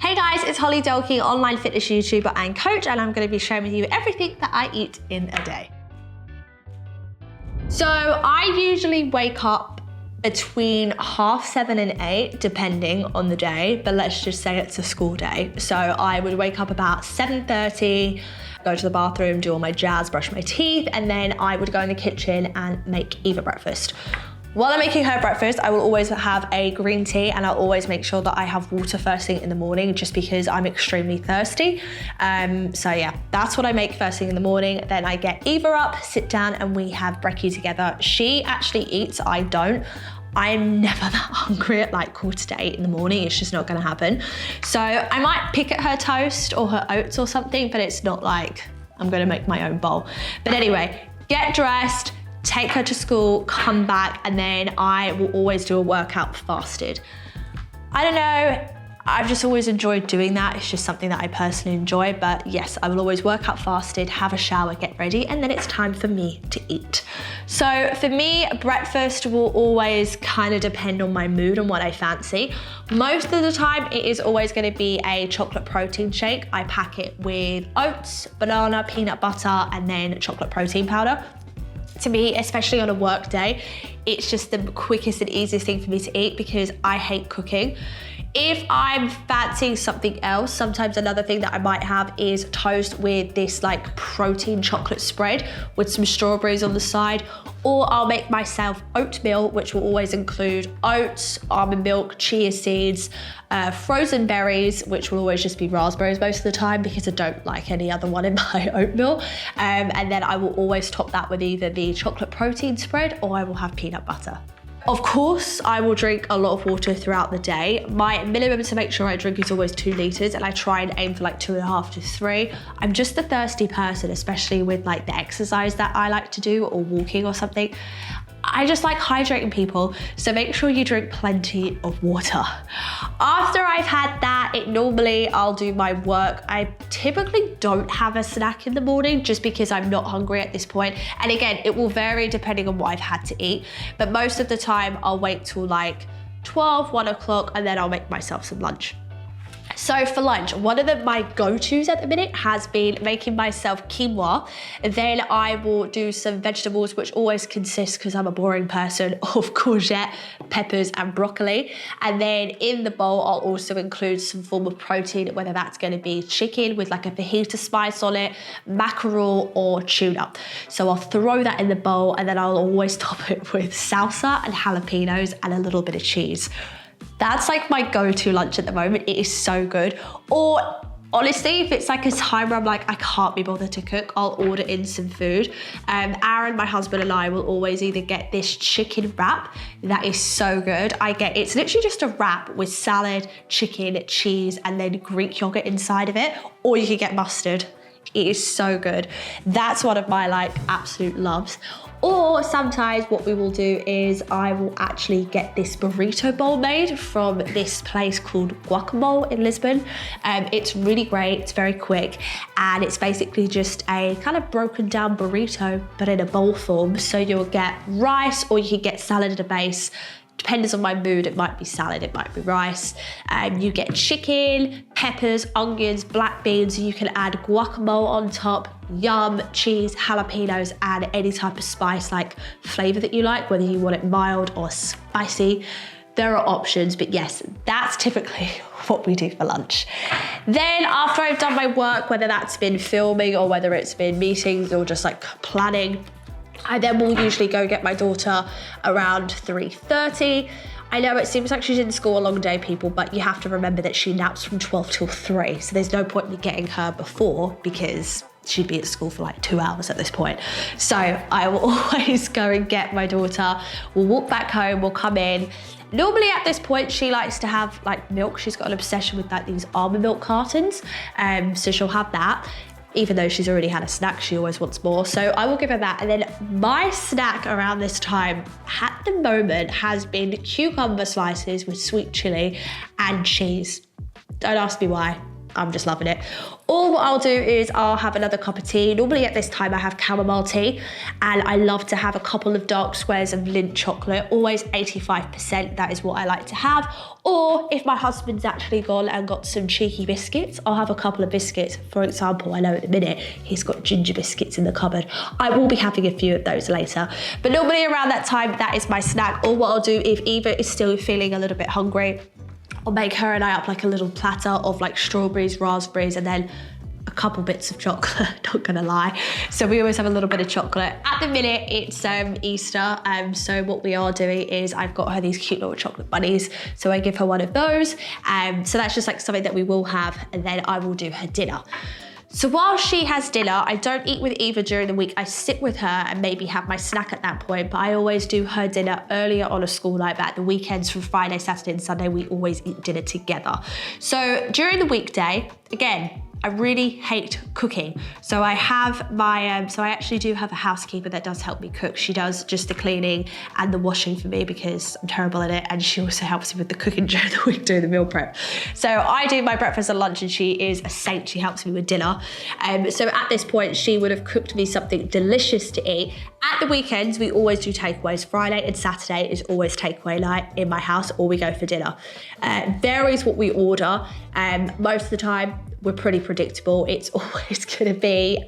Hey guys, it's Holly Dolke, online fitness YouTuber and coach, and I'm going to be sharing with you everything that I eat in a day. So I usually wake up between 7:30 and 8, depending on the day, but let's just say it's a school day. So I would wake up about 7:30, go to the bathroom, do all my jazz, brush my teeth, and then I would go in the kitchen and make Eva breakfast. While I'm making her breakfast, I will always have a green tea, and I'll always make sure that I have water first thing in the morning just because I'm extremely thirsty. So yeah, that's what I make first thing in the morning. Then I get Eva up, sit down, and we have brekkie together. She actually eats, I don't. I'm never that hungry at like 7:45 in the morning. It's just not gonna happen. So I might pick at her toast or her oats or something, but it's not like I'm gonna make my own bowl. But anyway, get dressed, take her to school, come back, and then I will always do a workout fasted. I don't know, I've just always enjoyed doing that. It's just something that I personally enjoy, but yes, I will always work out fasted, have a shower, get ready, and then it's time for me to eat. So for me, breakfast will always kind of depend on my mood and what I fancy. Most of the time, it is always gonna be a chocolate protein shake. I pack it with oats, banana, peanut butter, and then chocolate protein powder. To me, especially on a work day, it's just the quickest and easiest thing for me to eat because I hate cooking. If I'm fancying something else, sometimes another thing that I might have is toast with this like protein chocolate spread with some strawberries on the side, or I'll make myself oatmeal, which will always include oats, almond milk, chia seeds, frozen berries, which will always just be raspberries most of the time because I don't like any other one in my oatmeal. And then I will always top that with either the chocolate protein spread or I will have peanut butter. Of course, I will drink a lot of water throughout the day. My minimum to make sure I drink is always 2 liters, and I try and aim for like 2.5 to 3. I'm just a thirsty person, especially with like the exercise that I like to do or walking or something. I just like hydrating people, so make sure you drink plenty of water. After I've had that, I'll do my work. I typically don't have a snack in the morning just because I'm not hungry at this point. And again, it will vary depending on what I've had to eat, but most of the time I'll wait till like 12, 1 o'clock, and then I'll make myself some lunch. So for lunch, one of my go-tos at the minute has been making myself quinoa. Then I will do some vegetables, which always consist, because I'm a boring person, of courgette, peppers, and broccoli. And then in the bowl, I'll also include some form of protein, whether that's going to be chicken with like a fajita spice on it, mackerel, or tuna. So I'll throw that in the bowl, and then I'll always top it with salsa and jalapenos and a little bit of cheese. That's like my go-to lunch at the moment. It is so good. Or honestly, if it's like a time where I'm like, I can't be bothered to cook, I'll order in some food. Aaron, my husband, and I will always either get this chicken wrap. That is so good. It's literally just a wrap with salad, chicken, cheese, and then Greek yogurt inside of it. Or you can get mustard. It is so good. That's one of my like absolute loves. Or sometimes what we will do is I will actually get this burrito bowl made from this place called Guacamole in Lisbon. It's really great, it's very quick, and it's basically just a kind of broken down burrito, but in a bowl form. So you'll get rice, or you can get salad at a base. Depends on my mood, it might be salad, it might be rice. You get chicken, peppers, onions, black beans. You can add guacamole on top, yum, cheese, jalapenos, and any type of spice like flavor that you like, whether you want it mild or spicy. There are options, but yes, that's typically what we do for lunch. Then after I've done my work, whether that's been filming or whether it's been meetings or just like planning, I then will usually go get my daughter around 3:30. I know it seems like she's in school a long day, people, but you have to remember that she naps from 12 till 3. So there's no point in getting her before because she'd be at school for like 2 hours at this point. So I will always go and get my daughter. We'll walk back home, we'll come in. Normally at this point, she likes to have like milk. She's got an obsession with like these almond milk cartons. So she'll have that. Even though she's already had a snack, she always wants more. So I will give her that. And then my snack around this time at the moment has been cucumber slices with sweet chili and cheese. Don't ask me why. I'm just loving it. Or what I'll do is I'll have another cup of tea. Normally at this time I have chamomile tea, and I love to have a couple of dark squares of Lindt chocolate, always 85%, that is what I like to have. Or if my husband's actually gone and got some cheeky biscuits, I'll have a couple of biscuits. For example, I know at the minute he's got ginger biscuits in the cupboard. I will be having a few of those later. But normally around that time, that is my snack. Or what I'll do if Eva is still feeling a little bit hungry, I'll make her and I up like a little platter of like strawberries, raspberries, and then a couple bits of chocolate, not gonna lie. So we always have a little bit of chocolate. At the minute, it's Easter, so what we are doing is I've got her these cute little chocolate bunnies, so I give her one of those. So that's just like something that we will have, and then I will do her dinner. So while she has dinner, I don't eat with Eva during the week. I sit with her and maybe have my snack at that point, but I always do her dinner earlier on a school night. But at the weekends, from Friday, Saturday and Sunday, we always eat dinner together. So during the weekday, again, I really hate cooking. So I have my, so I actually do have a housekeeper that does help me cook. She does just the cleaning and the washing for me because I'm terrible at it. And she also helps me with the cooking during the week, doing the meal prep. So I do my breakfast and lunch, and she is a saint. She helps me with dinner. So at this point, she would have cooked me something delicious to eat. At the weekends, we always do takeaways. Friday and Saturday is always takeaway night in my house, or we go for dinner. Varies what we order. Most of the time, we're pretty predictable. It's always gonna be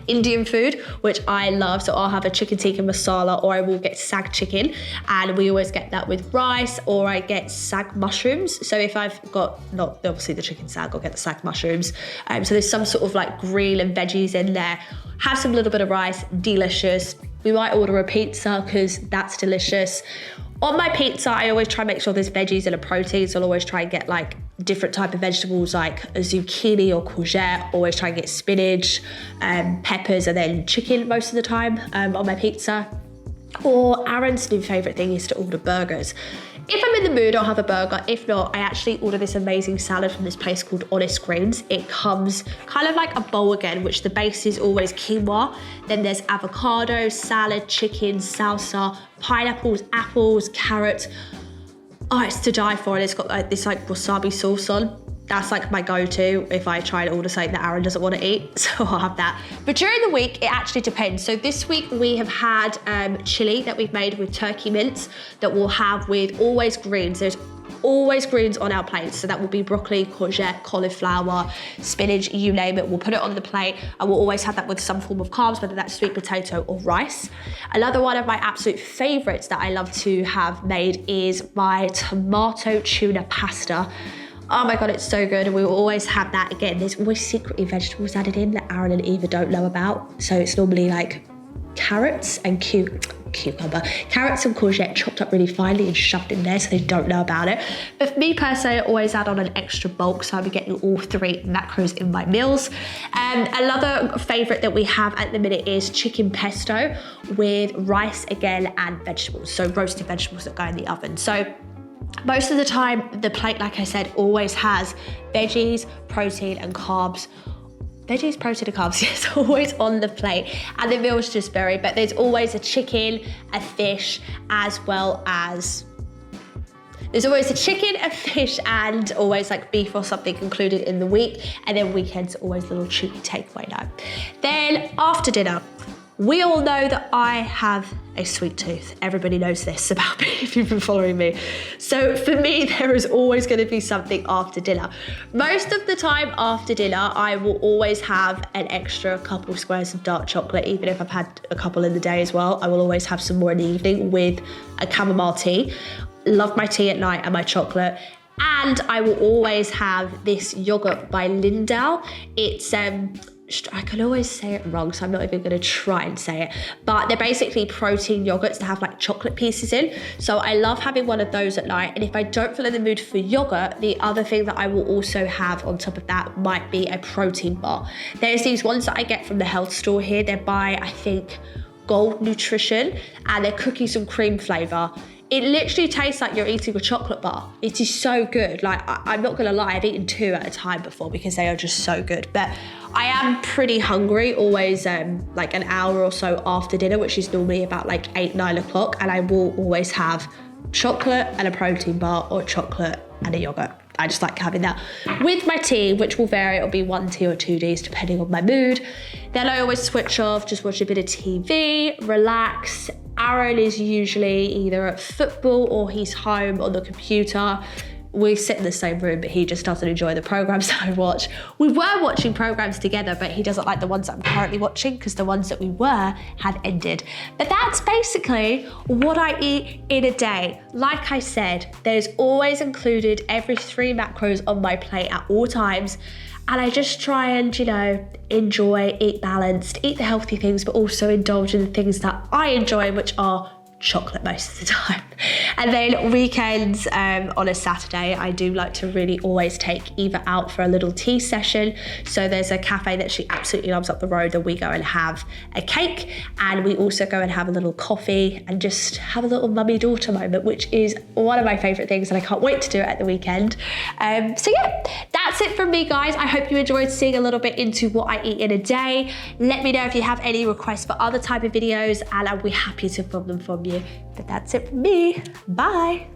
Indian food, which I love. So I'll have a chicken tikka masala, or I will get sag chicken, and we always get that with rice, or I get sag mushrooms. So if I've got, not obviously the chicken sag, I'll get the sag mushrooms. So there's some sort of like grill and veggies in there. Have some little bit of rice, delicious. We might order a pizza because that's delicious. On my pizza, I always try and make sure there's veggies and a protein. So I'll always try and get like different type of vegetables like a zucchini or courgette. Always try and get spinach, peppers, and then chicken most of the time on my pizza. Or Aaron's new favourite thing is to order burgers. If I'm in the mood, I'll have a burger. If not, I actually order this amazing salad from this place called Honest Greens. It comes kind of like a bowl again, which the base is always quinoa. Then there's avocado, salad, chicken, salsa, pineapples, apples, carrots. Oh, it's to die for. And it's got like this like wasabi sauce on. That's like my go-to if I try to order something that Aaron doesn't want to eat, so I'll have that. But during the week, it actually depends. So this week we have had chili that we've made with turkey mince that we'll have with always greens. There's always greens on our plates. So that will be broccoli, courgette, cauliflower, spinach, you name it. We'll put it on the plate, and we'll always have that with some form of carbs, whether that's sweet potato or rice. Another one of my absolute favorites that I love to have made is my tomato tuna pasta. Oh my God, it's so good. And we will always have that. Again, there's always secretly vegetables added in that Aaron and Eva don't know about. So it's normally like carrots and cucumber. Carrots and courgette chopped up really finely and shoved in there so they don't know about it. But for me personally, I always add on an extra bulk, so I'll be getting all three macros in my meals. Another favourite that we have at the minute is chicken pesto with rice again and vegetables. So roasted vegetables that go in the oven. So most of the time, the plate, like I said, always has veggies, protein and carbs. Veggies, protein and carbs, yes, always on the plate. And the meals just vary, but there's always a chicken, a fish, as well as... There's always a chicken, a fish, and always like beef or something included in the week. And then weekends, always a little cheeky takeaway night. Then after dinner, we all know that I have a sweet tooth. Everybody knows this about me if you've been following me. So for me, there is always going to be something after dinner. Most of the time after dinner, I will always have an extra couple squares of dark chocolate, even if I've had a couple in the day as well. I will always have some more in the evening with a chamomile tea. Love my tea at night and my chocolate. And I will always have this yogurt by Lindau. It's I can always say it wrong, so I'm not even going to try and say it, but they're basically protein yogurts that have like chocolate pieces in. So I love having one of those at night. And if I don't feel in the mood for yogurt, the other thing that I will also have on top of that might be a protein bar. There's these ones that I get from the health store here. They're by, I think, Gold Nutrition, and they're cookies and cream flavour. It literally tastes like you're eating a chocolate bar. It is so good. Like, I'm not gonna lie, I've eaten 2 at a time before because they are just so good. But I am pretty hungry, always like an hour or so after dinner, which is normally about like 8, 9 o'clock. And I will always have chocolate and a protein bar, or chocolate and a yogurt. I just like having that with my tea, which will vary. It'll be 1 tea or 2 teas depending on my mood. Then I always switch off, just watch a bit of TV, relax. Aaron is usually either at football or he's home on the computer. We sit in the same room, but he just doesn't enjoy the programs that I watch. We were watching programs together, but he doesn't like the ones that I'm currently watching because the ones that we were had ended. But that's basically what I eat in a day. Like I said, there's always included every 3 macros on my plate at all times. And I just try and, you know, enjoy, eat balanced, eat the healthy things, but also indulge in the things that I enjoy, which are chocolate most of the time. And then weekends, on a Saturday, I do like to really always take Eva out for a little tea session. So there's a cafe that she absolutely loves up the road, and we go and have a cake, and we also go and have a little coffee and just have a little mummy-daughter moment, which is one of my favorite things, and I can't wait to do it at the weekend. So yeah, that's it from me, guys. I hope you enjoyed seeing a little bit into what I eat in a day. Let me know if you have any requests for other type of videos, and I'll be happy to film them for you. But that's it from me. Bye.